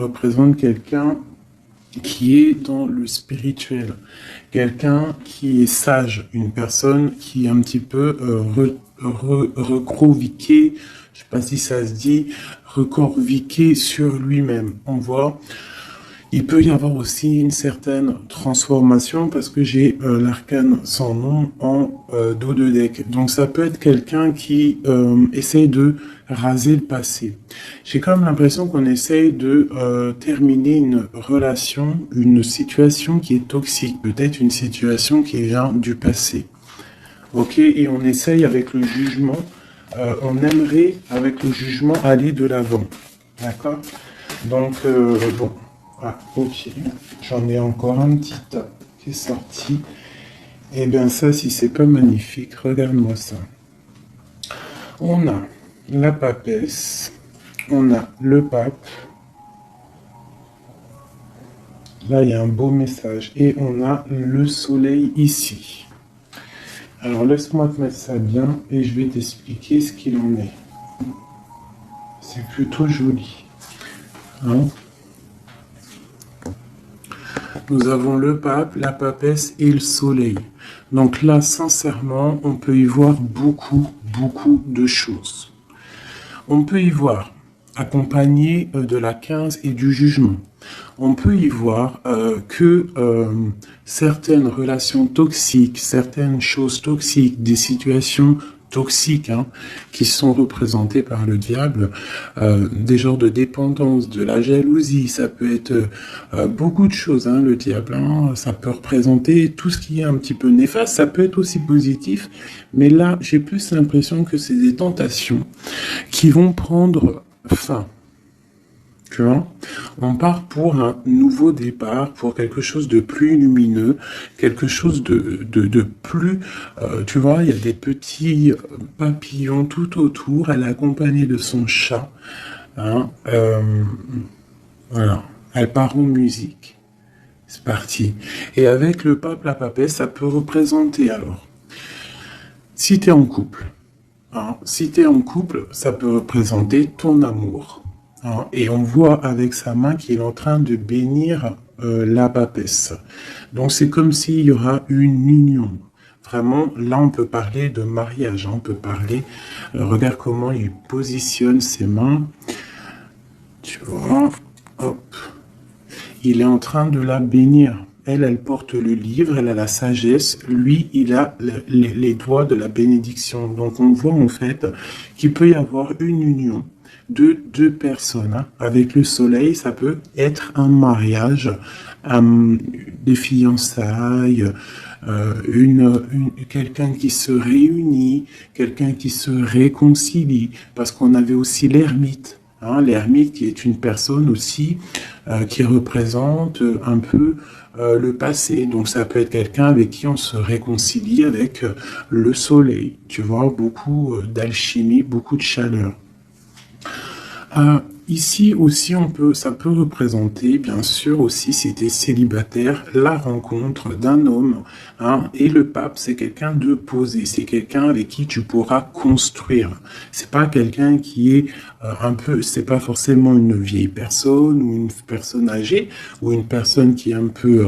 représente quelqu'un qui est dans le spirituel, quelqu'un qui est sage, une personne qui est un petit peu recroviquée, je sais pas si ça se dit, recorviquée sur lui-même. On voit, il peut y avoir aussi une certaine transformation parce que j'ai l'arcane sans nom en dos de deck. Donc ça peut être quelqu'un qui essaye de raser le passé. J'ai quand même l'impression qu'on essaye de terminer une relation, une situation qui est toxique, peut-être une situation qui vient du passé. Ok, et on essaye avec le jugement, on aimerait avec le jugement aller de l'avant. D'accord? Donc, bon. Ah, ok. J'en ai encore un petit tas qui est sorti. Et bien ça, si c'est pas magnifique, regarde-moi ça. On a la papesse, on a le pape. Là, il y a un beau message. Et on a le soleil ici. Alors, laisse-moi te mettre ça bien et je vais t'expliquer ce qu'il en est. C'est plutôt joli. Hein? Nous avons le pape, la papesse et le soleil. Donc là, sincèrement, on peut y voir beaucoup de choses. On peut y voir accompagné de la 15 et du jugement. On peut y voir que certaines relations toxiques, certaines choses toxiques, des situations toxiques qui sont représentées par le diable, des genres de dépendance, de la jalousie, ça peut être beaucoup de choses, le diable, ça peut représenter tout ce qui est un petit peu néfaste, ça peut être aussi positif, mais là j'ai plus l'impression que c'est des tentations qui vont prendre fin. Tu vois, on part pour un nouveau départ, pour quelque chose de plus lumineux, quelque chose de plus... tu vois, il y a des petits papillons tout autour, elle est accompagnée de son chat. Voilà, elle part en musique. C'est parti. Et avec le pape, la papesse, ça peut représenter alors. Si tu es en couple, si tu es en couple, ça peut représenter ton amour. Et on voit avec sa main qu'il est en train de bénir la papesse. Donc c'est comme s'il y aura une union. Vraiment, là on peut parler de mariage, on peut parler... regarde comment il positionne ses mains. Tu vois, hop. Il est en train de la bénir. Elle porte le livre, elle a la sagesse. Lui, il a les doigts de la bénédiction. Donc on voit en fait qu'il peut y avoir une union de deux personnes. Avec le soleil, ça peut être un mariage, des fiançailles, quelqu'un qui se réunit, quelqu'un qui se réconcilie, parce qu'on avait aussi l'ermite. L'ermite qui est une personne aussi qui représente un peu le passé. Donc ça peut être quelqu'un avec qui on se réconcilie avec le soleil. Tu vois, beaucoup d'alchimie, beaucoup de chaleur. Ici aussi, ça peut représenter, bien sûr, aussi, si tu es célibataire, la rencontre d'un homme. Et le pape, c'est quelqu'un de posé, c'est quelqu'un avec qui tu pourras construire. C'est pas quelqu'un qui est c'est pas forcément une vieille personne ou une personne âgée ou une personne qui est un peu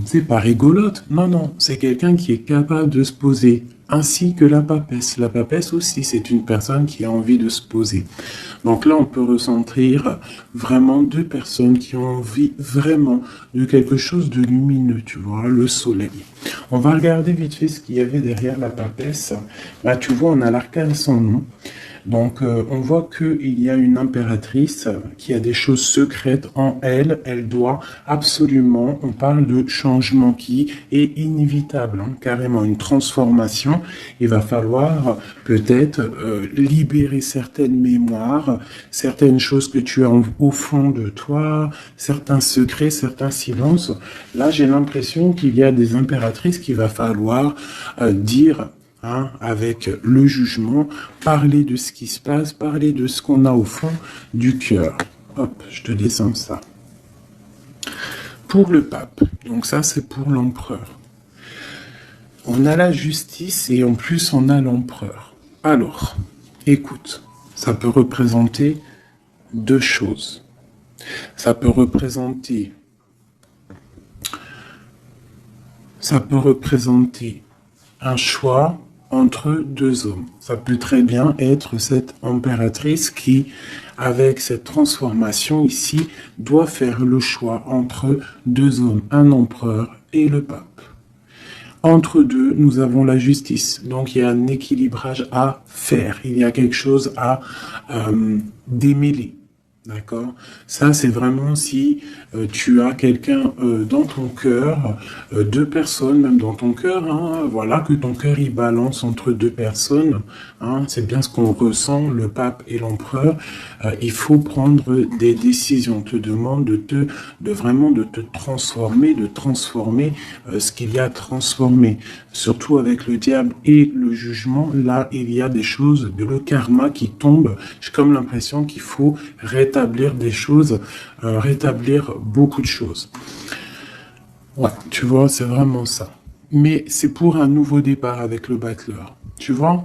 c'est pas rigolote. Non, c'est quelqu'un qui est capable de se poser. Ainsi que la papesse. La papesse aussi, c'est une personne qui a envie de se poser. Donc là, on peut ressentir vraiment deux personnes qui ont envie vraiment de quelque chose de lumineux, tu vois, le soleil. On va regarder vite fait ce qu'il y avait derrière la papesse. Là, tu vois, on a l'arcane sans nom. Donc, on voit qu'il y a une impératrice qui a des choses secrètes en elle. Elle doit absolument, on parle de changement qui est inévitable, carrément une transformation. Il va falloir peut-être libérer certaines mémoires, certaines choses que tu as au fond de toi, certains secrets, certains silences. Là, j'ai l'impression qu'il y a des impératrices qu'il va falloir dire... avec le jugement, parler de ce qui se passe, parler de ce qu'on a au fond du cœur. Hop, je te descends ça. Pour le pape, donc ça c'est pour l'empereur. On a la justice et en plus on a l'empereur. Alors, écoute, ça peut représenter deux choses. Ça peut représenter un choix entre deux hommes. Ça peut très bien être cette impératrice qui, avec cette transformation ici, doit faire le choix entre deux hommes, un empereur et le pape. Entre deux, nous avons la justice. Donc, il y a un équilibrage à faire. Il y a quelque chose à démêler. D'accord? Ça, c'est vraiment si tu as quelqu'un dans ton cœur, deux personnes même dans ton cœur, hein, voilà, que ton cœur il balance entre deux personnes, hein, c'est bien ce qu'on ressent, le pape et l'empereur. Il faut prendre des décisions. On te demande vraiment de te transformer, de transformer ce qu'il y a à transformer. Surtout avec le diable et le jugement, là, il y a des choses, le karma qui tombe. J'ai comme l'impression qu'il faut rétablir des choses, rétablir beaucoup de choses. Ouais, tu vois, c'est vraiment ça. Mais c'est pour un nouveau départ avec le battleur. Tu vois?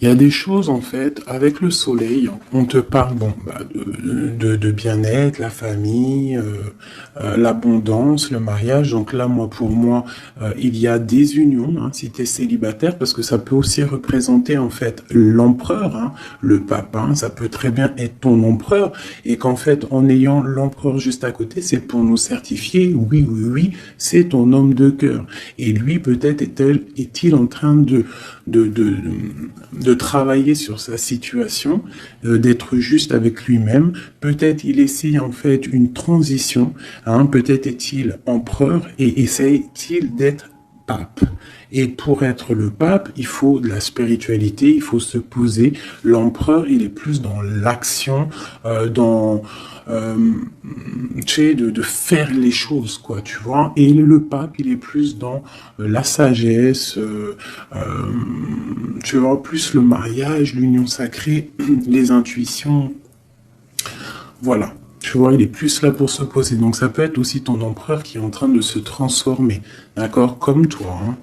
Il y a des choses, en fait, avec le soleil, on te parle de bien-être, la famille, l'abondance, le mariage. Donc là, pour moi, il y a des unions, hein, si tu es célibataire, parce que ça peut aussi représenter, en fait, l'empereur, hein, le pape. Hein, ça peut très bien être ton empereur. Et qu'en fait, en ayant l'empereur juste à côté, c'est pour nous certifier, oui, c'est ton homme de cœur. Et lui, peut-être, est-il en train de travailler sur sa situation, d'être juste avec lui-même. Peut-être il essaye en fait une transition, hein, peut-être est-il empereur et essaye-t-il d'être pape. Et pour être le pape, il faut de la spiritualité, il faut se poser. L'empereur, il est plus dans l'action, tu sais, de faire les choses, quoi, tu vois. Et le pape, il est plus dans la sagesse, tu vois, plus le mariage, l'union sacrée, les intuitions. Voilà. Tu vois, il est plus là pour se poser. Donc ça peut être aussi ton empereur qui est en train de se transformer. D'accord? Comme toi, hein.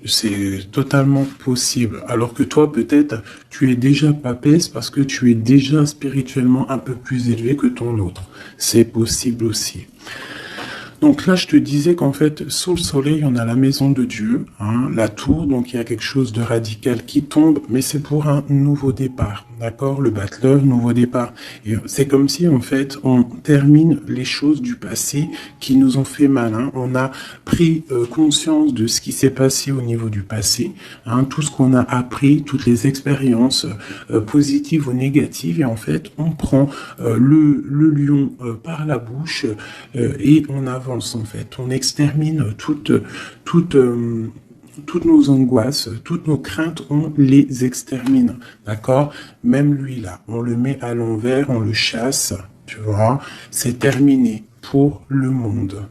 C'est totalement possible. Alors que toi, peut-être, tu es déjà papesse parce que tu es déjà spirituellement un peu plus élevé que ton autre. C'est possible aussi. Donc là, je te disais qu'en fait, sous le soleil, on a la maison de Dieu, hein, la tour, donc il y a quelque chose de radical qui tombe, mais c'est pour un nouveau départ, d'accord? Le battleur, nouveau départ. Et c'est comme si, en fait, on termine les choses du passé qui nous ont fait mal, hein. On a pris conscience de ce qui s'est passé au niveau du passé, hein, tout ce qu'on a appris, toutes les expériences positives ou négatives, et en fait, on prend le lion par la bouche et on avance. En fait, on extermine toutes nos angoisses, toutes nos craintes, on les extermine, d'accord? Même lui là, on le met à l'envers, on le chasse, tu vois? C'est terminé pour le monde,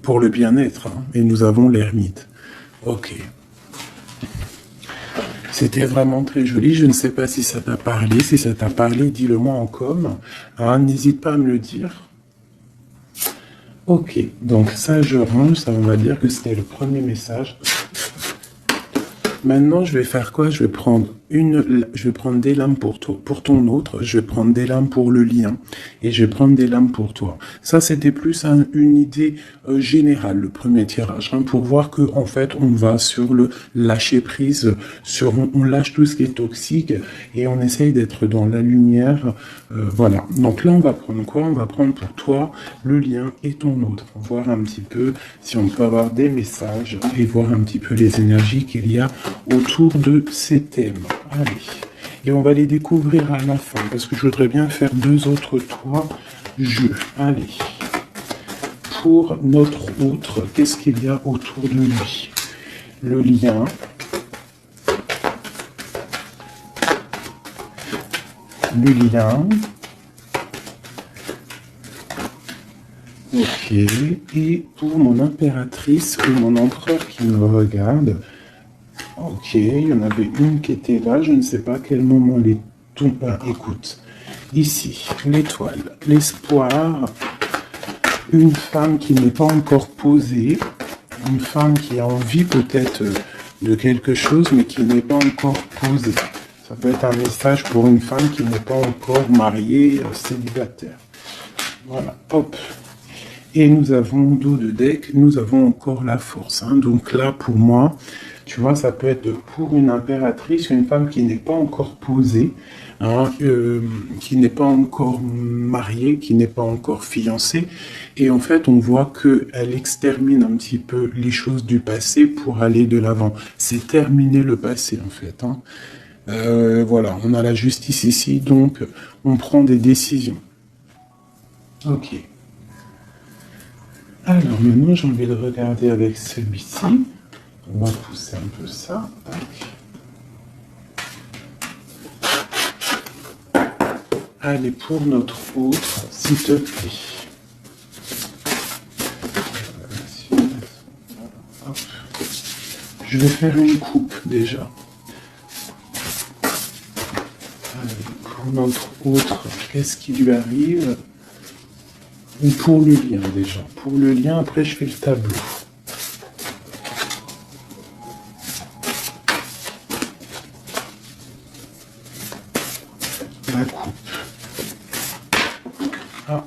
pour le bien-être, hein, et nous avons l'ermite. Ok. C'était vraiment très joli. Je ne sais pas si ça t'a parlé. Si ça t'a parlé, dis-le-moi en com. Hein, n'hésite pas à me le dire. Ok, donc ça je range, ça on va dire que c'était le premier message. Maintenant je vais faire quoi? Je vais prendre des lames pour toi, pour ton autre, je vais prendre des lames pour le lien, et je vais prendre des lames pour toi. Ça c'était plus une idée générale, le premier tirage, hein, pour voir que en fait on va sur le lâcher prise, on lâche tout ce qui est toxique, et on essaye d'être dans la lumière, voilà. Donc là on va prendre quoi? On va prendre pour toi le lien et ton autre, pour voir un petit peu si on peut avoir des messages, et voir un petit peu les énergies qu'il y a autour de ces thèmes. Allez, et on va les découvrir à la fin, parce que je voudrais bien faire 2 autres jeux. Allez, pour notre autre, qu'est-ce qu'il y a autour de lui? Le lien, ok, et pour mon impératrice ou mon empereur qui me regarde. Ok, il y en avait une qui était là, je ne sais pas à quel moment les tout. Écoute, ici, l'étoile, l'espoir, une femme qui n'est pas encore posée, une femme qui a envie peut-être de quelque chose, mais qui n'est pas encore posée. Ça peut être un message pour une femme qui n'est pas encore mariée, célibataire. Voilà, hop. Et nous avons dos de deck, nous avons encore la force. Hein. Donc là, pour moi, tu vois, ça peut être pour une impératrice, une femme qui n'est pas encore posée, hein, qui n'est pas encore mariée, qui n'est pas encore fiancée. Et en fait, on voit qu'elle extermine un petit peu les choses du passé pour aller de l'avant. C'est terminer le passé, en fait. Hein. Voilà, on a la justice ici, donc on prend des décisions. Ok. Alors maintenant, j'ai envie de regarder avec celui-ci. On va pousser un peu ça. Tac. Allez, pour notre autre, s'il te plaît. Hop. Je vais faire une coupe déjà. Allez, pour notre autre, qu'est-ce qui lui arrive ? Ou pour le lien déjà. Pour le lien, après je fais le tableau. La coupe. Ah.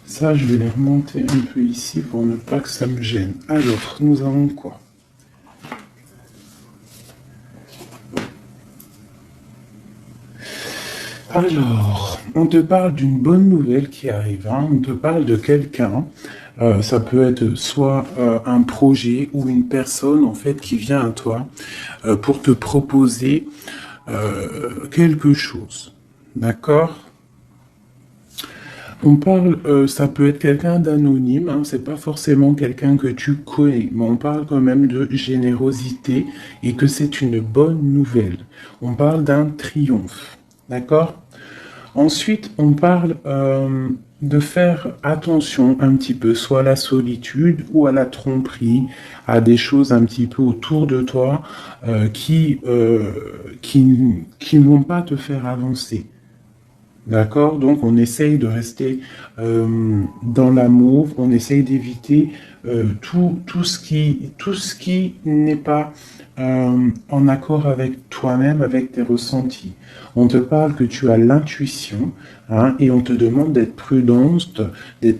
Ça, je vais les remonter un peu ici pour ne pas que ça me gêne. Alors, nous avons quoi ? Alors, on te parle d'une bonne nouvelle qui arrive, hein. On te parle de quelqu'un, ça peut être soit un projet ou une personne en fait qui vient à toi pour te proposer quelque chose, d'accord ? On parle, ça peut être quelqu'un d'anonyme, hein, c'est pas forcément quelqu'un que tu connais, mais on parle quand même de générosité et que c'est une bonne nouvelle. On parle d'un triomphe, d'accord ? Ensuite, on parle de faire attention un petit peu, soit à la solitude ou à la tromperie, à des choses un petit peu autour de toi qui ne vont pas te faire avancer. D'accord? Donc, on essaye de rester dans l'amour, on essaye d'éviter tout ce qui n'est pas en accord avec toi-même, avec tes ressentis. On te parle que tu as l'intuition, hein, et on te demande d'être prudente et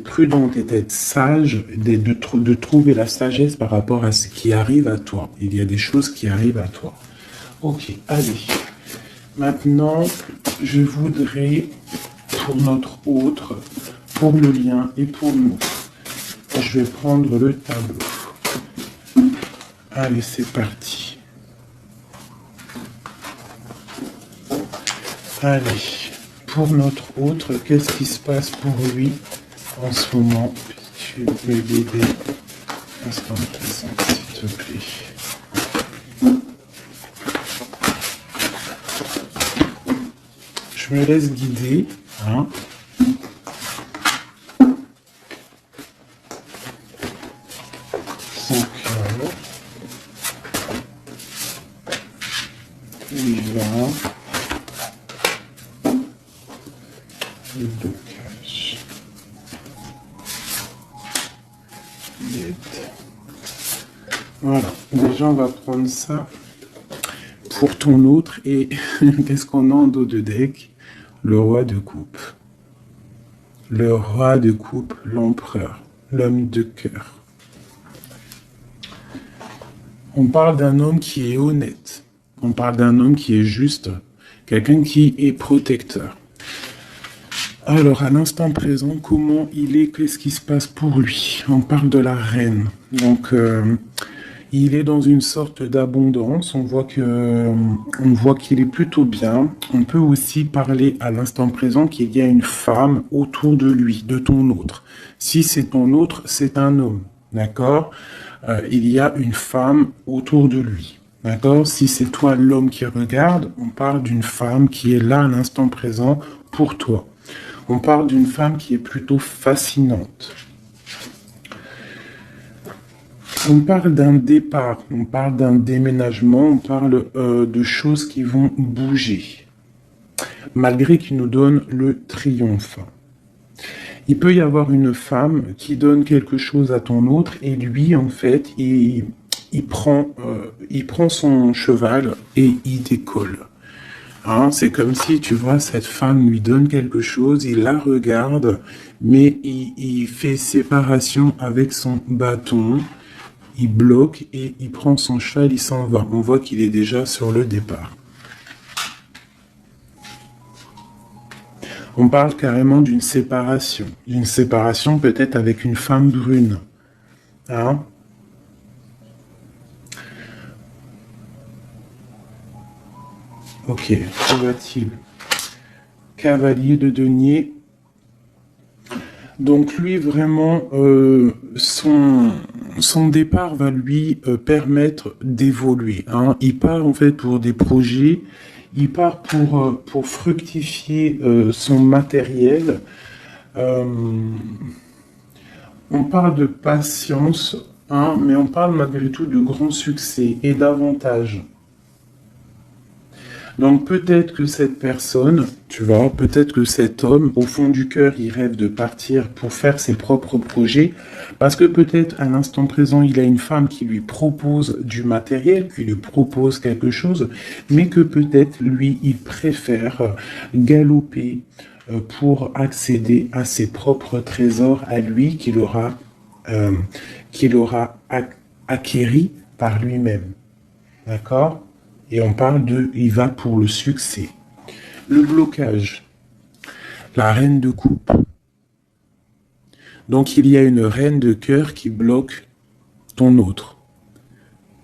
d'être sage, de trouver la sagesse par rapport à ce qui arrive à toi. Il y a des choses qui arrivent à toi. Ok, allez. Maintenant, je voudrais, pour notre autre, pour le lien et pour nous, je vais prendre le tableau. Allez, c'est parti. Allez, pour notre autre, qu'est-ce qui se passe pour lui en ce moment? Tu peux l'aider. Instant présent, s'il te plaît. Je me laisse guider. Hein. Son cœur. Où il va. Le blocage. L'aide. Voilà. Déjà, on va prendre ça pour ton autre. Et qu'est-ce qu'on a en dos de deck? Le roi de coupe. Le roi de coupe, l'empereur, l'homme de cœur. On parle d'un homme qui est honnête. On parle d'un homme qui est juste. Quelqu'un qui est protecteur. Alors, à l'instant présent, comment il est? Qu'est-ce qui se passe pour lui? On parle de la reine. Donc, il est dans une sorte d'abondance. On voit qu'il est plutôt bien. On peut aussi parler à l'instant présent qu'il y a une femme autour de lui, de ton autre. Si c'est ton autre, c'est un homme. D'accord? Il y a une femme autour de lui. D'accord? Si c'est toi l'homme qui regarde, on parle d'une femme qui est là à l'instant présent pour toi. On parle d'une femme qui est plutôt fascinante. On parle d'un départ, on parle d'un déménagement, on parle de choses qui vont bouger, malgré qu'il nous donne le triomphe. Il peut y avoir une femme qui donne quelque chose à ton autre et lui, en fait, il prend son cheval et il décolle. Hein, c'est comme si, tu vois, cette femme lui donne quelque chose, il la regarde, mais il fait séparation avec son bâton, il bloque et il prend son cheval, il s'en va. On voit qu'il est déjà sur le départ. On parle carrément d'une séparation peut-être avec une femme brune. Hein? Ok, où va-t-il? Cavalier de denier. Donc lui, vraiment, son départ va lui permettre d'évoluer. Hein. Il part en fait pour des projets, il part pour fructifier son matériel. On parle de patience, hein, mais on parle malgré tout de grand succès et d'avantages. Donc peut-être que cette personne, tu vois, peut-être que cet homme, au fond du cœur, il rêve de partir pour faire ses propres projets, parce que peut-être à l'instant présent, il a une femme qui lui propose du matériel, qui lui propose quelque chose, mais que peut-être lui, il préfère galoper pour accéder à ses propres trésors à lui euh, qu'il aura acquéris par lui-même. D'accord? Et on parle de, il va pour le succès. Le blocage. La reine de coupe. Donc il y a une reine de cœur qui bloque ton autre.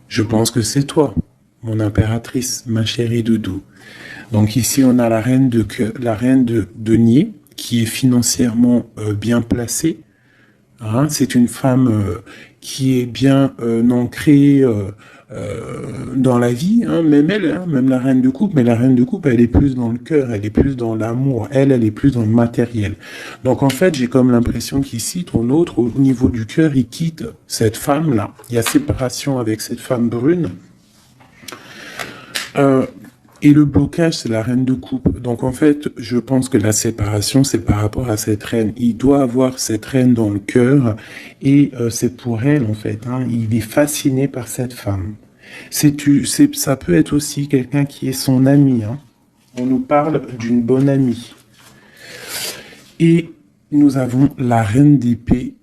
Je pense que c'est toi, mon impératrice, ma chérie doudou. Donc ici on a la reine de cœur, la reine de denier, qui est financièrement bien placée. Hein, c'est une femme qui est bien ancrée dans la vie, hein, même elle, hein, même la reine de coupe, mais la reine de coupe, elle est plus dans le cœur, elle est plus dans l'amour, elle est plus dans le matériel. Donc en fait, j'ai comme l'impression qu'ici, ton autre, au niveau du cœur, il quitte cette femme-là. Il y a séparation avec cette femme brune. Et le blocage, c'est la reine de coupe. Donc en fait, je pense que la séparation, c'est par rapport à cette reine. Il doit avoir cette reine dans le cœur et c'est pour elle, en fait. Hein, il est fasciné par cette femme. Ça peut être aussi quelqu'un qui est son ami. Hein. On nous parle d'une bonne amie. Et nous avons la reine d'épée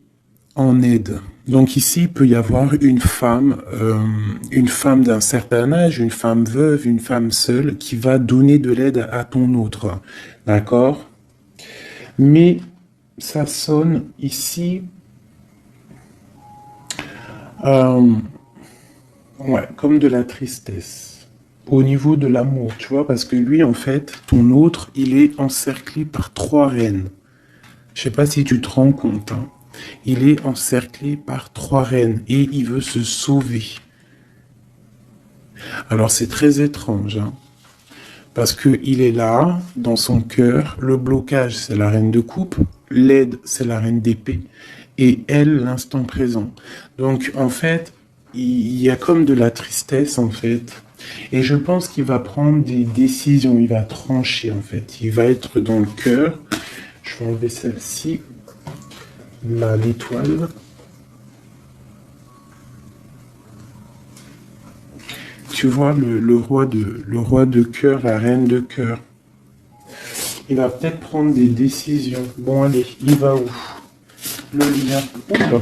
en aide. Donc ici, il peut y avoir une femme d'un certain âge, une femme veuve, une femme seule, qui va donner de l'aide à ton autre. D'accord? Mais ça sonne ici, ouais, comme de la tristesse. Au niveau de l'amour, tu vois, parce que lui, en fait, ton autre, il est encerclé par 3 reines. Je sais pas si tu te rends compte, hein. Il est encerclé par 3 reines et il veut se sauver. Alors c'est très étrange, hein, parce qu'il est là, dans son cœur, le blocage c'est la reine de coupe, l'aide c'est la reine d'épée, et elle l'instant présent. Donc en fait, il y a comme de la tristesse en fait, et je pense qu'il va prendre des décisions, il va trancher en fait, il va être dans le cœur. Je vais enlever celle-ci. L'étoile. Tu vois le roi de cœur, la reine de cœur. Il va peut-être prendre des décisions. Bon allez, il va où? Le lien. Oula.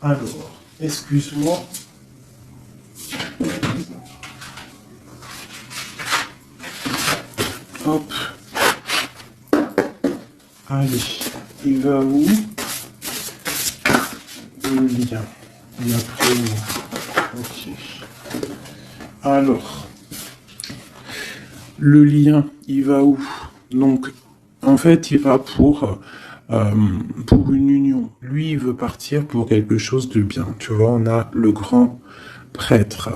Alors, excuse-moi. Hop. Allez, il va où? Le lien. Et après, ok. Alors, le lien, il va où? Donc, en fait, il va pour une union. Lui, il veut partir pour quelque chose de bien. Tu vois, on a le grand prêtre.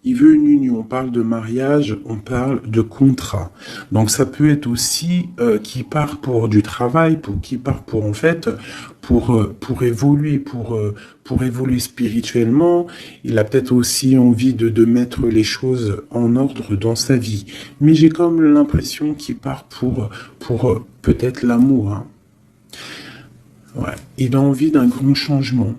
Il veut une union, on parle de mariage, on parle de contrat. Donc ça peut être aussi qui part pour du travail, qui part pour en fait pour évoluer spirituellement. Il a peut-être aussi envie de mettre les choses en ordre dans sa vie. Mais j'ai comme l'impression qu'il part pour peut-être l'amour. Hein. Ouais. Il a envie d'un grand changement.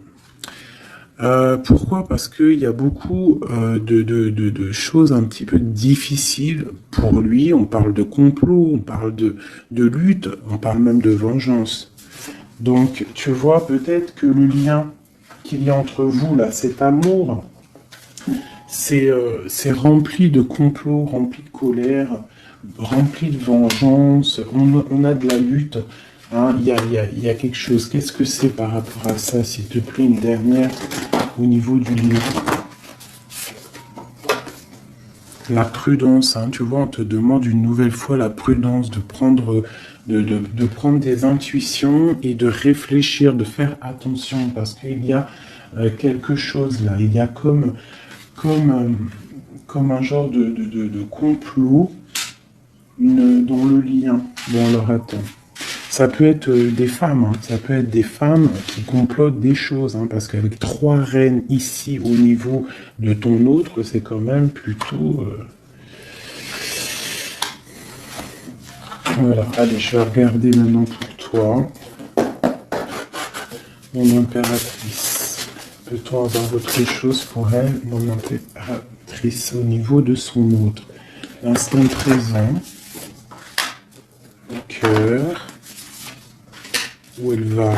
Pourquoi? Parce qu'il y a beaucoup de choses un petit peu difficiles pour lui. On parle de complot, on parle de lutte, on parle même de vengeance. Donc, tu vois peut-être que le lien qu'il y a entre vous, là, cet amour, c'est rempli de complots, rempli de colère, rempli de vengeance. On a de la lutte. Hein, il y a quelque chose. Qu'est-ce que c'est par rapport à ça, s'il te plaît, une dernière au niveau du lien? La prudence, hein, tu vois, on te demande une nouvelle fois la prudence de prendre des intuitions et de réfléchir, de faire attention, parce qu'il y a quelque chose là. Il y a comme un genre de complot dans le lien. Bon, alors attends. Ça peut être des femmes, hein. Ça peut être des femmes qui complotent des choses, hein, parce qu'avec 3 reines ici au niveau de ton autre, c'est quand même plutôt... Voilà, allez, je vais regarder maintenant pour toi. Mon impératrice. Peut-on avoir autre chose pour elle, mon impératrice, au niveau de son autre? L'instant présent, le cœur, où elle va,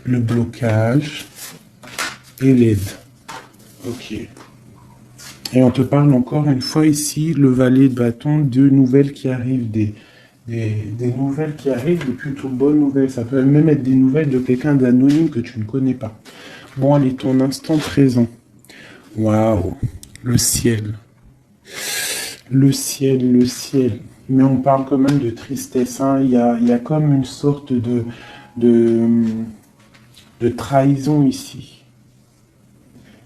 le blocage et l'aide. Ok. Et on te parle encore une fois ici, le valet de bâton, 2 nouvelles qui arrivent, des nouvelles qui arrivent, des plutôt bonnes nouvelles. Ça peut même être des nouvelles de quelqu'un d'anonyme que tu ne connais pas. Bon, allez, ton instant présent. Waouh, le ciel. Le ciel, le ciel. Mais on parle quand même de tristesse. Hein. Il y a comme une sorte de trahison ici.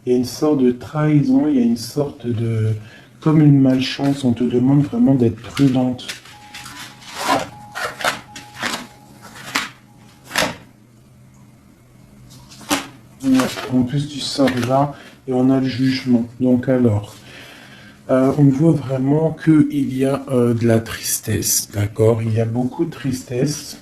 Il y a une sorte de trahison, il y a une sorte de... Comme une malchance, on te demande vraiment d'être prudente. En plus du sort là, et on a le jugement. Donc alors... on voit vraiment qu'il y a de la tristesse, d'accord? Il y a beaucoup de tristesse.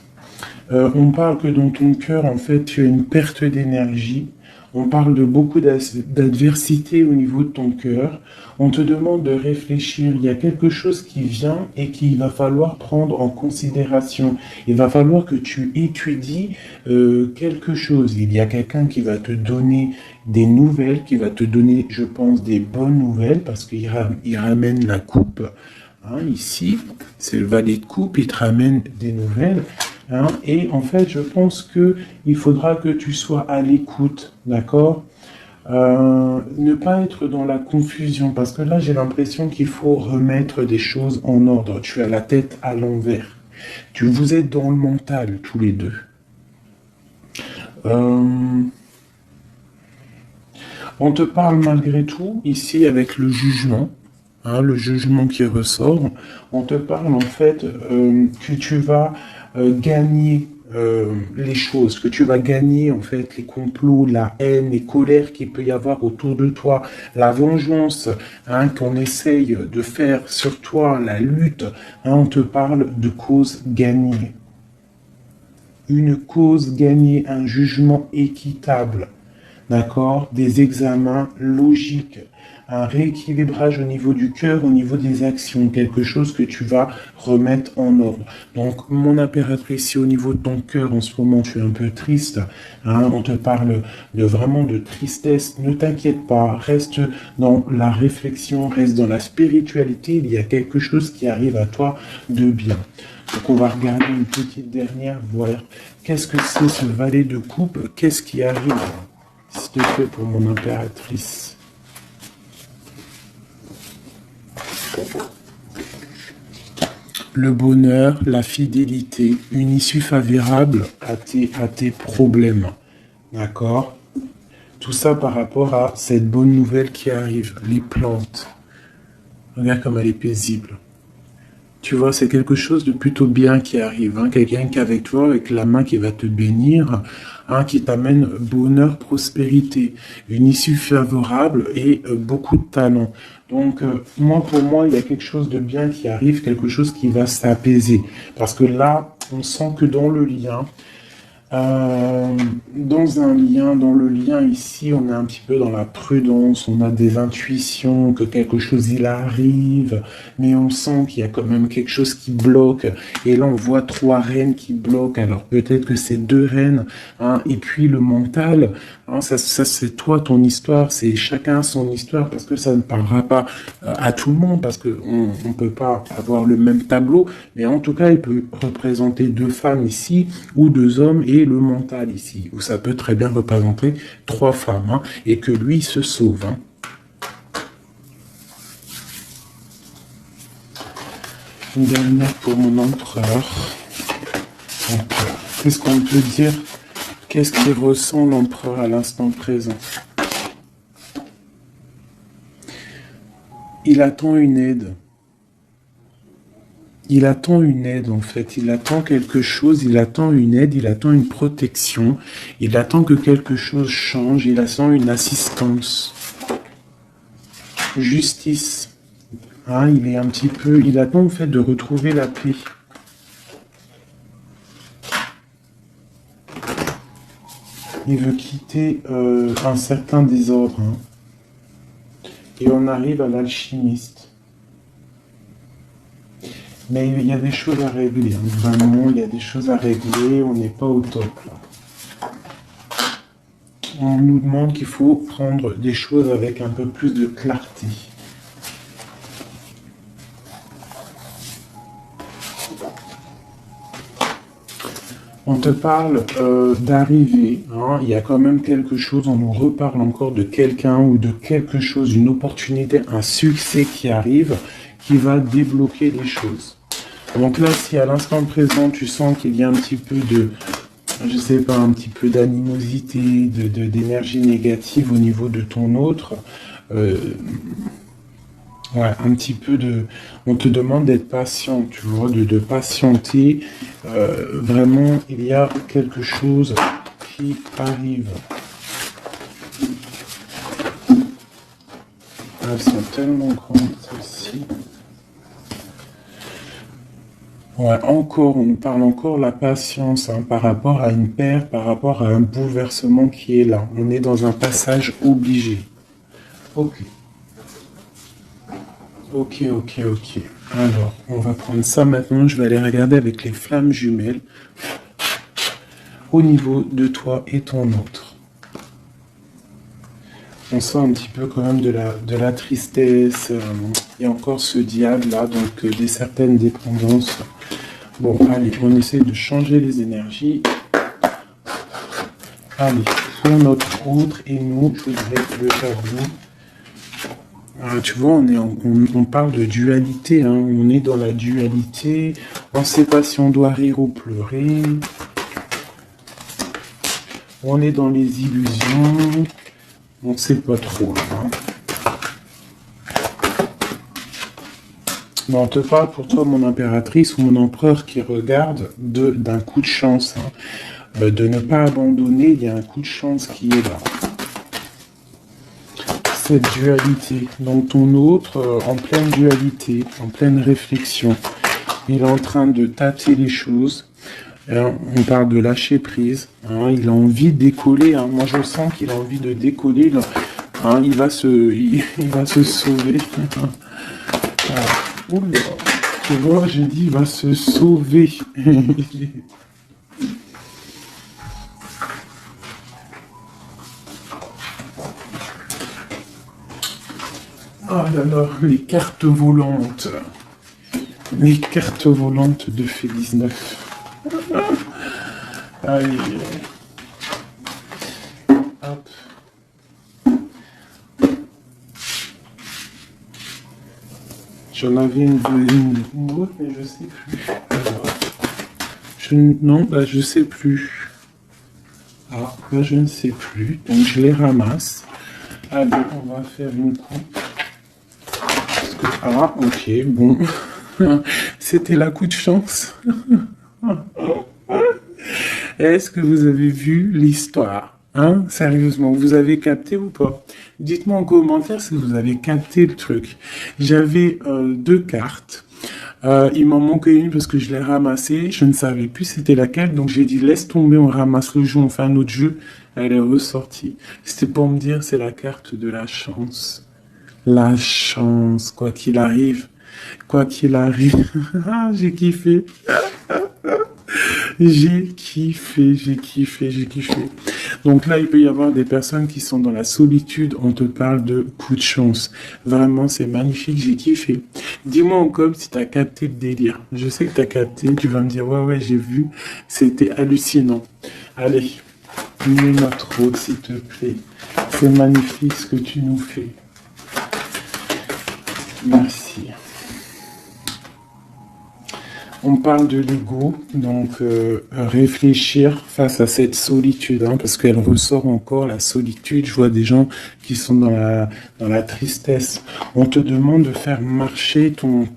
On parle que dans ton cœur, en fait, tu as une perte d'énergie. On parle de beaucoup d'adversité au niveau de ton cœur. On te demande de réfléchir. Il y a quelque chose qui vient et qu'il va falloir prendre en considération. Il va falloir que tu étudies quelque chose. Il y a quelqu'un qui va te donner des nouvelles, qui va te donner, je pense, des bonnes nouvelles, parce qu'il ramène la coupe. Hein, ici, c'est le valet de coupe, il te ramène des nouvelles. Hein, et en fait, je pense qu'il faudra que tu sois à l'écoute, d'accord? Ne pas être dans la confusion, parce que là, j'ai l'impression qu'il faut remettre des choses en ordre. Tu as la tête à l'envers. Vous êtes dans le mental, tous les deux. On te parle malgré tout, ici, avec le jugement. Hein, le jugement qui ressort. On te parle, en fait, que tu vas... gagner les choses, que tu vas gagner en fait les complots, la haine, les colères qu'il peut y avoir autour de toi, la vengeance hein, qu'on essaye de faire sur toi, la lutte, hein, on te parle de cause gagnée. Une cause gagnée, un jugement équitable, d'accord? Des examens logiques, un rééquilibrage au niveau du cœur, au niveau des actions, quelque chose que tu vas remettre en ordre. Donc, mon impératrice, si au niveau de ton cœur, en ce moment, tu es un peu triste, hein, on te parle vraiment de tristesse, ne t'inquiète pas, reste dans la réflexion, reste dans la spiritualité, il y a quelque chose qui arrive à toi de bien. Donc, on va regarder une petite dernière, voir qu'est-ce que c'est ce valet de coupe, qu'est-ce qui arrive, s'il te plaît, pour mon impératrice. Le bonheur, la fidélité, une issue favorable à tes problèmes. D'accord? Tout ça par rapport à cette bonne nouvelle qui arrive, les plantes. Regarde comme elle est paisible. Tu vois, c'est quelque chose de plutôt bien qui arrive. Hein. Quelqu'un qui est avec toi, avec la main qui va te bénir, hein, qui t'amène bonheur, prospérité, une issue favorable et beaucoup de talent. Donc, moi, pour moi, il y a quelque chose de bien qui arrive, quelque chose qui va s'apaiser. Parce que là, on sent que dans le lien, dans le lien ici, on est un petit peu dans la prudence, on a des intuitions que quelque chose il arrive, mais on sent qu'il y a quand même quelque chose qui bloque. Et là, on voit 3 reines qui bloquent. Alors peut-être que c'est 2 reines, hein, et puis le mental, hein, ça c'est toi, ton histoire, c'est chacun son histoire, parce que ça ne parlera pas à tout le monde, parce que on peut pas avoir le même tableau, mais en tout cas, il peut représenter 2 femmes ici, ou 2 hommes, et le mental ici, où ça peut très bien représenter 3 femmes, hein, et que lui se sauve. Hein. Une dernière pour mon empereur. Donc, qu'est-ce qu'on peut dire? Qu'est-ce qu'il ressent l'empereur à l'instant présent? Il attend une aide. Il attend une aide, en fait. Il attend quelque chose, il attend une aide, il attend une protection. Il attend que quelque chose change, il attend une assistance. Justice. Hein, il est un petit peu... Il attend, en fait, de retrouver la paix. Il veut quitter un certain désordre. Hein. Et on arrive à l'alchimiste. Mais il y a des choses à régler. Hein. Vraiment, il y a des choses à régler. On n'est pas au top, là. On nous demande qu'il faut prendre des choses avec un peu plus de clarté. On te parle d'arriver, hein. Il y a quand même quelque chose, on nous reparle encore de quelqu'un ou de quelque chose, une opportunité, un succès qui arrive, qui va débloquer les choses. Donc là, si à l'instant présent, tu sens qu'il y a un petit peu de, je sais pas, un petit peu d'animosité, d'énergie négative au niveau de ton autre, ouais, un petit peu de... On te demande d'être patient, tu vois, de patienter. Vraiment, il y a quelque chose qui arrive. Elles sont tellement grandes, celles-ci. Ouais, encore, on parle encore la patience, hein, par rapport à une perte, par rapport à un bouleversement qui est là. On est dans un passage obligé. Ok. Ok. Alors, on va prendre ça maintenant. Je vais aller regarder avec les flammes jumelles au niveau de toi et ton autre. On sent un petit peu quand même de la tristesse. Il y a encore ce diable là, donc des certaines dépendances. Bon, allez, on essaie de changer les énergies. Allez, soit notre autre et nous, je voudrais le tableau. Tu vois, on parle de dualité, hein. On est dans la dualité. On ne sait pas si on doit rire ou pleurer. On est dans les illusions. On ne sait pas trop. Hein. Mais on te parle pour toi, mon impératrice ou mon empereur qui regarde d'un coup de chance. Hein. De ne pas abandonner, il y a un coup de chance qui est là. Cette dualité. Donc ton autre, en pleine dualité, en pleine réflexion, il est en train de tâter les choses. Hein, on parle de lâcher prise. Hein, il a envie de décoller. Hein. Moi, je sens qu'il a envie de décoller. Là. Hein, il va se sauver. Oula, tu vois, j'ai dit, il va se sauver. Ah là là, les cartes volantes. Les cartes volantes de F19. Allez. Hop. J'en avais une autre, mais je sais plus. Alors, non, bah je sais plus. Ah, Ah, là, je ne sais plus. Donc, je les ramasse. Allez, on va faire une coupe. Ah, ok, bon. C'était la coup de chance. Est-ce que vous avez vu l'histoire? Hein? Sérieusement, vous avez capté ou pas? Dites-moi en commentaire si vous avez capté le truc. J'avais deux cartes. Il m'en manquait une parce que je l'ai ramassée. Je ne savais plus c'était laquelle. Donc j'ai dit laisse tomber, on ramasse le jeu, on fait un autre jeu. Elle est ressortie. C'était pour me dire c'est la carte de la chance. La chance, quoi qu'il arrive. Quoi qu'il arrive. J'ai kiffé. J'ai kiffé, j'ai kiffé, j'ai kiffé. Donc là, il peut y avoir des personnes qui sont dans la solitude. On te parle de coup de chance. Vraiment, c'est magnifique, j'ai kiffé. Dis-moi en com si t'as capté le délire. Je sais que t'as capté, tu vas me dire, ouais, j'ai vu. C'était hallucinant. Allez, mets-moi trop, s'il te plaît. C'est magnifique ce que tu nous fais. Merci. On parle de l'ego, donc réfléchir face à cette solitude, hein, parce qu'elle ressort encore, la solitude. Je vois des gens qui sont dans la tristesse. On te demande de faire marcher ton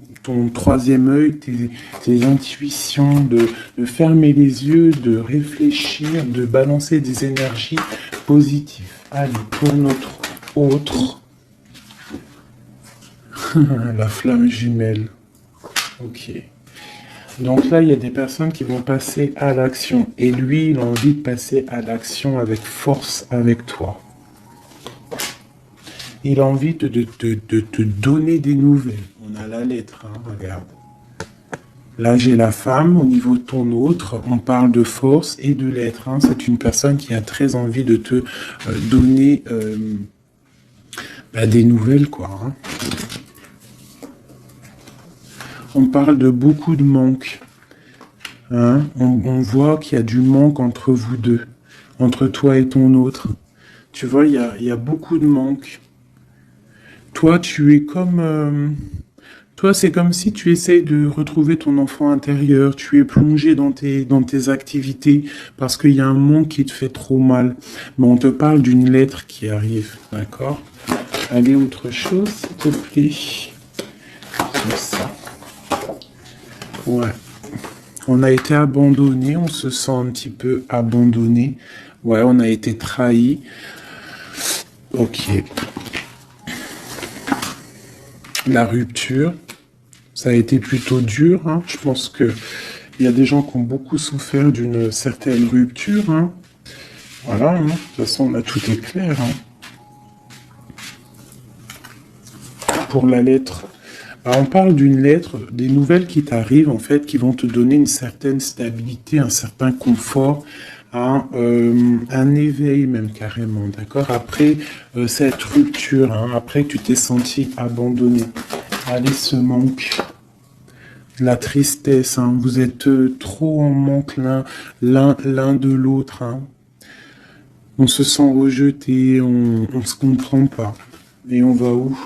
troisième œil, tes intuitions, de fermer les yeux, de réfléchir, de balancer des énergies positives. Allez, pour notre autre, la flamme jumelle. Ok. Donc là, il y a des personnes qui vont passer à l'action. Et lui, il a envie de passer à l'action avec force avec toi. Il a envie de te donner des nouvelles. On a la lettre, hein, regarde. Là, j'ai la femme. Au niveau de ton autre, on parle de force et de l'être. Hein. C'est une personne qui a très envie de te donner des nouvelles, quoi. Hein. On parle de beaucoup de manque. Hein? On voit qu'il y a du manque entre vous deux, entre toi et ton autre. Tu vois, il y a beaucoup de manque. Toi, tu es comme... toi, c'est comme si tu essayes de retrouver ton enfant intérieur. Tu es plongé dans tes activités parce qu'il y a un manque qui te fait trop mal. Mais on te parle d'une lettre qui arrive, d'accord? Allez, autre chose, s'il te plaît. Comme ça. Ouais. On a été abandonné, on se sent un petit peu abandonné. Ouais, on a été trahi. Ok. La rupture, ça a été plutôt dur. Hein. Je pense que il y a des gens qui ont beaucoup souffert d'une certaine rupture. Hein. Voilà, hein. De toute façon, on a tout est clair. Hein. Pour la lettre... on parle d'une lettre, des nouvelles qui t'arrivent, en fait, qui vont te donner une certaine stabilité, un certain confort, un éveil même carrément, d'accord? Après cette rupture, hein, après que tu t'es senti abandonné, allez, ce manque, la tristesse, hein, vous êtes trop en manque l'un de l'autre, hein. On se sent rejeté, on se comprend pas. Et on va où?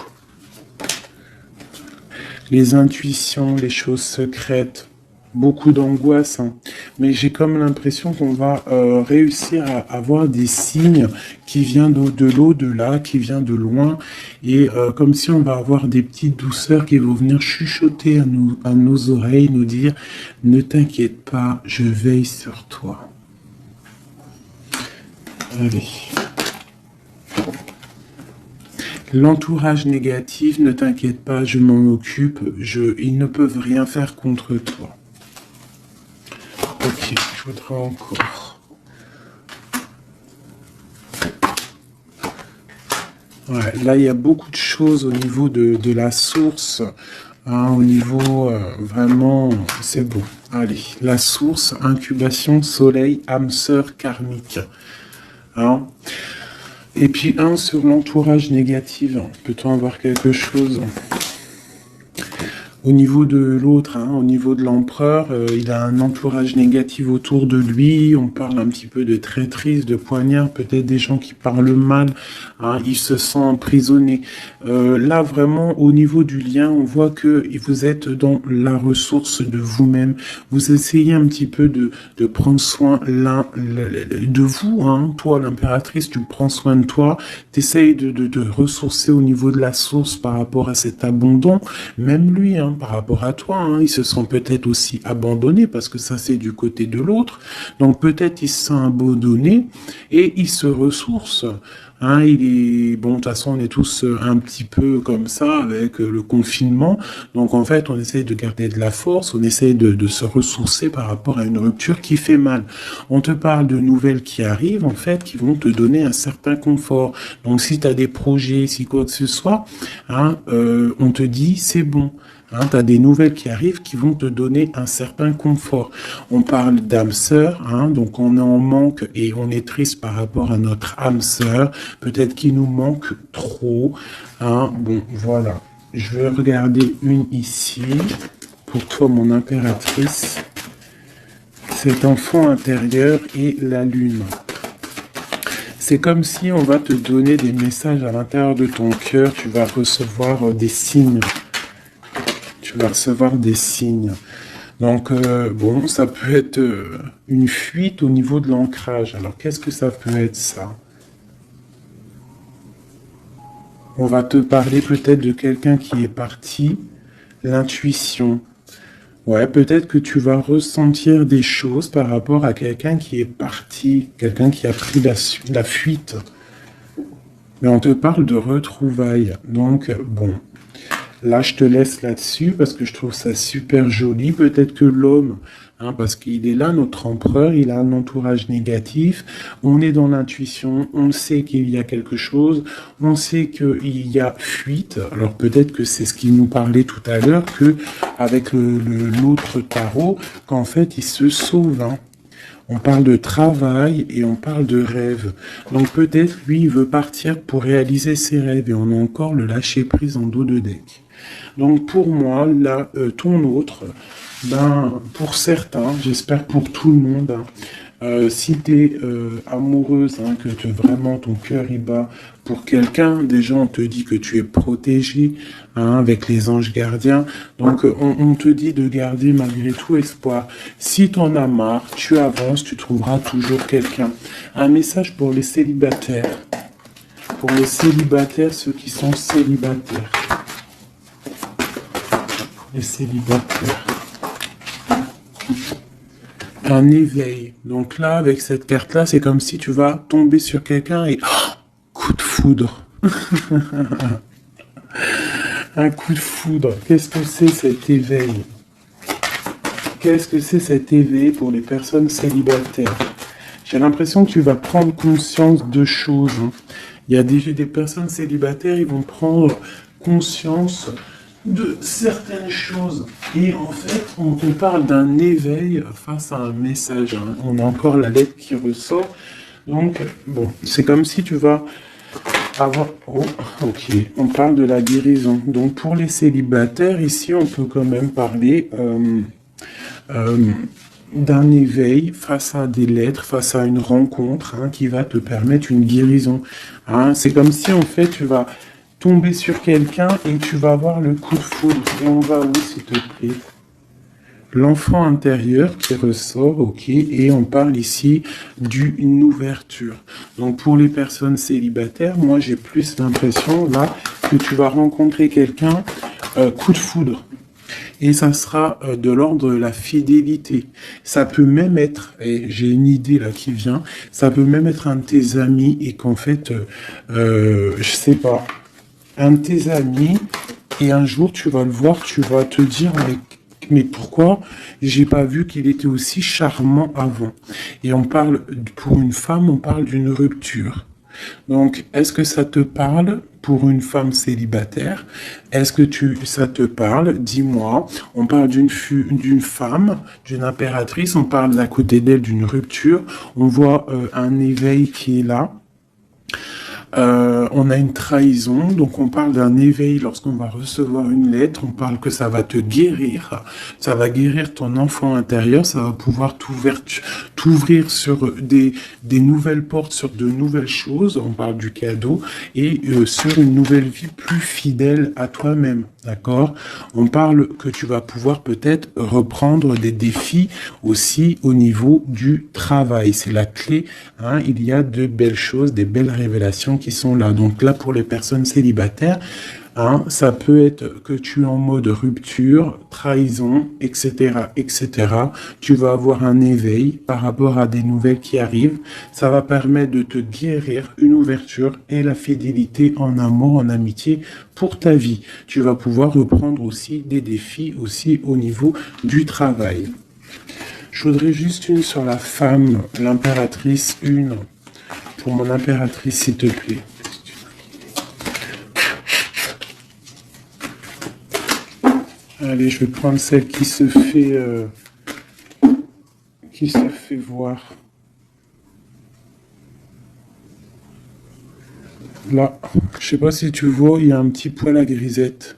Les intuitions, les choses secrètes, beaucoup d'angoisse. Hein. Mais j'ai comme l'impression qu'on va réussir à avoir des signes qui viennent de l'au-delà, qui viennent de loin. Et comme si on va avoir des petites douceurs qui vont venir chuchoter à nos oreilles, nous dire « Ne t'inquiète pas, je veille sur toi. » Allez. L'entourage négatif, ne t'inquiète pas, je m'en occupe, ils ne peuvent rien faire contre toi. Ok, je voudrais encore. Ouais, là, il y a beaucoup de choses au niveau de la source, hein, au niveau vraiment, c'est beau. Allez, la source, incubation, soleil, âme sœur karmique. Hein. Et puis un sur l'entourage négatif. Peut-on avoir quelque chose? Au niveau de l'autre, au niveau de l'empereur, il a un entourage négatif autour de lui. On parle un petit peu de traîtrise, de poignard, peut-être des gens qui parlent mal. Il se sent emprisonné. Là, vraiment, au niveau du lien, on voit que vous êtes dans la ressource de vous-même. Vous essayez un petit peu de prendre soin de vous. Toi, l'impératrice, tu prends soin de toi. Tu essayes de ressourcer au niveau de la source par rapport à cet abandon. Même lui, par rapport à toi, il se sent peut-être aussi abandonné parce que ça c'est du côté de l'autre. Donc peut-être il se sent abandonné et il se ressource. Il est bon. De toute façon, on est tous un petit peu comme ça avec le confinement. Donc en fait, on essaie de garder de la force, on essaie de se ressourcer par rapport à une rupture qui fait mal. On te parle de nouvelles qui arrivent en fait, qui vont te donner un certain confort. Donc si tu as des projets, si quoi que ce soit, on te dit c'est bon. Tu as des nouvelles qui arrivent qui vont te donner un certain confort. On parle d'âme sœur, donc on est en manque et on est triste par rapport à notre âme sœur. Peut-être qu'il nous manque trop. Bon, voilà. Je vais regarder une ici. Pour toi, mon impératrice. Cet enfant intérieur et la lune. C'est comme si on va te donner des messages à l'intérieur de ton cœur. Tu vas recevoir des signes. Tu vas recevoir des signes. Donc, bon, ça peut être une fuite au niveau de l'ancrage. Alors, qu'est-ce que ça peut être, ça? On va te parler peut-être de quelqu'un qui est parti. L'intuition. Ouais, peut-être que tu vas ressentir des choses par rapport à quelqu'un qui est parti, quelqu'un qui a pris la fuite. Mais on te parle de retrouvailles. Donc, bon... Là, je te laisse là-dessus parce que je trouve ça super joli. Peut-être que l'homme, parce qu'il est là, notre empereur, il a un entourage négatif. On est dans l'intuition, on sait qu'il y a quelque chose, on sait qu'il y a fuite. Alors peut-être que c'est ce qu'il nous parlait tout à l'heure, que avec l'autre tarot, qu'en fait, il se sauve. On parle de travail et on parle de rêve. Donc peut-être, lui, il veut partir pour réaliser ses rêves. Et on a encore le lâcher-prise en dos de deck. Donc pour moi, là, ton autre, pour certains, j'espère pour tout le monde, si tu es amoureuse, que vraiment ton cœur y bat pour quelqu'un, déjà on te dit que tu es protégé avec les anges gardiens. Donc on te dit de garder malgré tout espoir. Si tu en as marre, tu avances, tu trouveras toujours quelqu'un. Un message pour les célibataires. Pour les célibataires, ceux qui sont célibataires. Les célibataires. Un éveil. Donc là, avec cette carte-là, c'est comme si tu vas tomber sur quelqu'un et... coup de foudre. Un coup de foudre. Qu'est-ce que c'est cet éveil? Qu'est-ce que c'est cet éveil pour les personnes célibataires? J'ai l'impression que tu vas prendre conscience de choses. Il y a des personnes célibataires, ils vont prendre conscience de certaines choses. Et en fait, on te parle d'un éveil face à un message. On a encore la lettre qui ressort. Donc, bon, c'est comme si tu vas avoir... Oh, ok. On parle de la guérison. Donc, pour les célibataires, ici, on peut quand même parler d'un éveil face à des lettres, face à une rencontre qui va te permettre une guérison. C'est comme si, en fait, tu vas tomber sur quelqu'un et tu vas avoir le coup de foudre. Et on va où, s'il te plaît? L'enfant intérieur qui ressort, ok, et on parle ici d'une ouverture. Donc pour les personnes célibataires, moi j'ai plus l'impression là que tu vas rencontrer quelqu'un, coup de foudre. Et ça sera de l'ordre de la fidélité. Ça peut même être, et j'ai une idée là qui vient, ça peut même être un de tes amis et qu'en fait, je sais pas, un de tes amis, et un jour tu vas le voir, tu vas te dire mais pourquoi j'ai pas vu qu'il était aussi charmant avant? Et on parle, pour une femme, on parle d'une rupture. Donc, est-ce que ça te parle pour une femme célibataire? Est-ce que ça te parle? Dis-moi. On parle d'une femme, d'une impératrice, on parle d'à côté d'elle d'une rupture. On voit un éveil qui est là. On a une trahison, donc on parle d'un éveil lorsqu'on va recevoir une lettre, on parle que ça va te guérir, ça va guérir ton enfant intérieur, ça va pouvoir t'ouvrir sur des nouvelles portes, sur de nouvelles choses, on parle du cadeau, et sur une nouvelle vie plus fidèle à toi-même, d'accord? On parle que tu vas pouvoir peut-être reprendre des défis aussi au niveau du travail, c'est la clé, hein, il y a de belles choses, des belles révélations qui sont là. Donc là, pour les personnes célibataires, hein, ça peut être que tu es en mode rupture, trahison, etc., etc. Tu vas avoir un éveil par rapport à des nouvelles qui arrivent. Ça va permettre de te guérir une ouverture et la fidélité en amour, en amitié pour ta vie. Tu vas pouvoir reprendre aussi des défis aussi au niveau du travail. Je voudrais juste une sur la femme, l'impératrice, une. Pour mon impératrice, s'il te plaît. Allez, je vais prendre celle qui se fait voir. Là, je sais pas si tu vois, il y a un petit poil à grisette.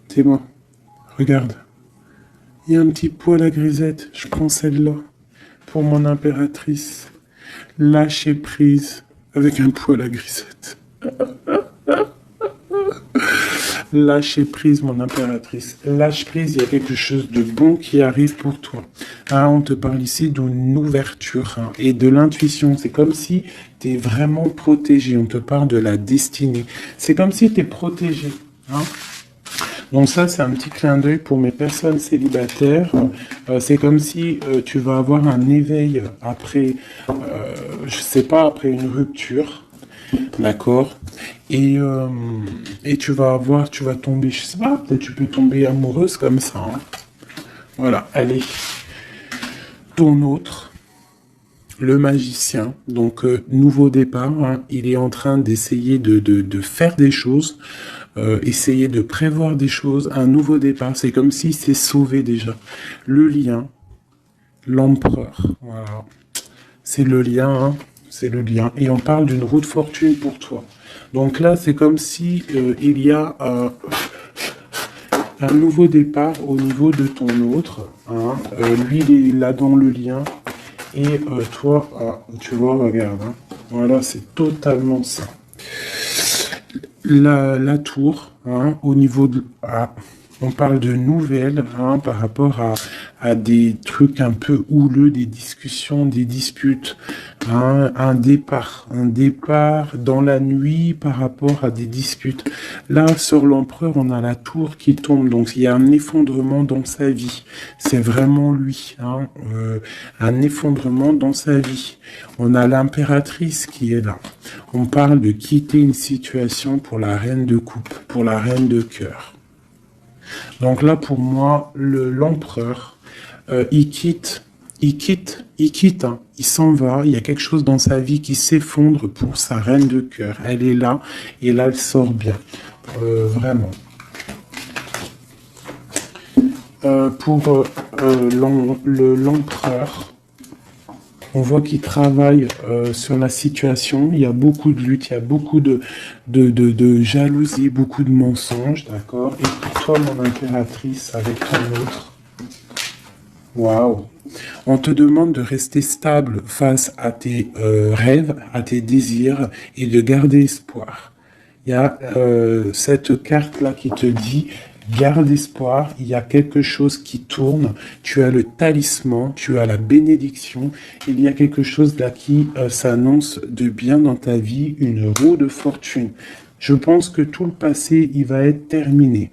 C'est moi. Regarde. Il y a un petit poil à grisette. Je prends celle-là pour mon impératrice. Lâcher prise avec un poil à grisette. Lâcher prise, mon impératrice. Lâche prise, il y a quelque chose de bon qui arrive pour toi. Hein, on te parle ici d'une ouverture, hein, et de l'intuition. C'est comme si tu es vraiment protégé. On te parle de la destinée. C'est comme si tu es protégé. Hein. Donc ça, c'est un petit clin d'œil pour mes personnes célibataires. C'est comme si tu vas avoir un éveil après, je sais pas, après une rupture, d'accord. Et tu vas tomber, je sais pas, peut-être tu peux tomber amoureuse comme ça. Hein. Voilà, allez. Ton autre, le magicien, donc nouveau départ, hein, il est en train d'essayer de faire des choses, essayer de prévoir des choses, un nouveau départ, c'est comme s'il s'est sauvé déjà. Le lien, l'empereur, voilà, c'est le lien, hein, c'est le lien, et on parle d'une roue de fortune pour toi. Donc là, c'est comme si il y a un nouveau départ au niveau de ton autre, hein. Lui, il est là dans le lien, et toi, tu vois, regarde, hein. Voilà, c'est totalement ça. La tour, hein, au niveau de... on parle de nouvelles, hein, par rapport à des trucs un peu houleux, des discussions, des disputes, hein, un départ dans la nuit par rapport à des disputes. Là, sur l'empereur, on a la tour qui tombe, donc il y a un effondrement dans sa vie. C'est vraiment lui, hein, un effondrement dans sa vie. On a l'impératrice qui est là. On parle de quitter une situation pour la reine de coupe, pour la reine de cœur. Donc là, pour moi, l'empereur, il quitte, hein, il s'en va, il y a quelque chose dans sa vie qui s'effondre pour sa reine de cœur. Elle est là, et là, elle sort bien, vraiment. Pour l'empereur, on voit qu'il travaille sur la situation, il y a beaucoup de lutte, il y a beaucoup de jalousie, beaucoup de mensonges, d'accord. Et pour toi, mon impératrice, avec ton autre, waouh, on te demande de rester stable face à tes rêves, à tes désirs, et de garder espoir. Il y a cette carte-là qui te dit... Garde espoir, il y a quelque chose qui tourne, tu as le talisman, tu as la bénédiction, il y a quelque chose là qui s'annonce de bien dans ta vie, une roue de fortune. Je pense que tout le passé, il va être terminé.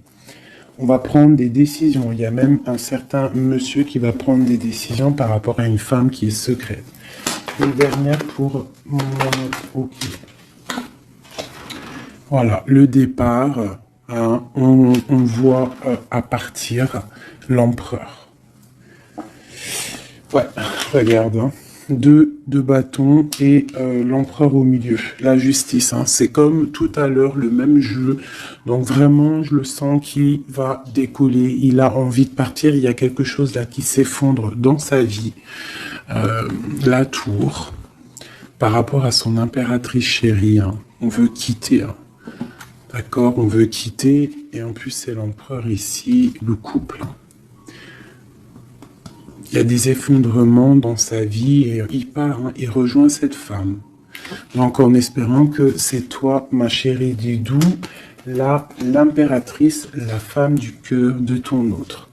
On va prendre des décisions, il y a même un certain monsieur qui va prendre des décisions par rapport à une femme qui est secrète. Une dernière pour mon... Ok. Voilà, le départ... Hein, on voit à partir l'empereur. Ouais, regarde, hein. Deux bâtons et l'empereur au milieu. La justice, hein. C'est comme tout à l'heure le même jeu. Donc vraiment, je le sens qu'il va décoller. Il a envie de partir. Il y a quelque chose là qui s'effondre dans sa vie. La tour, par rapport à son impératrice chérie, hein. on veut quitter. Hein. D'accord, on veut quitter. Et en plus, c'est l'empereur ici, le couple. Il y a des effondrements dans sa vie et il part, hein, il rejoint cette femme. Donc en espérant que c'est toi, ma chérie Didou, l'impératrice, la femme du cœur de ton autre.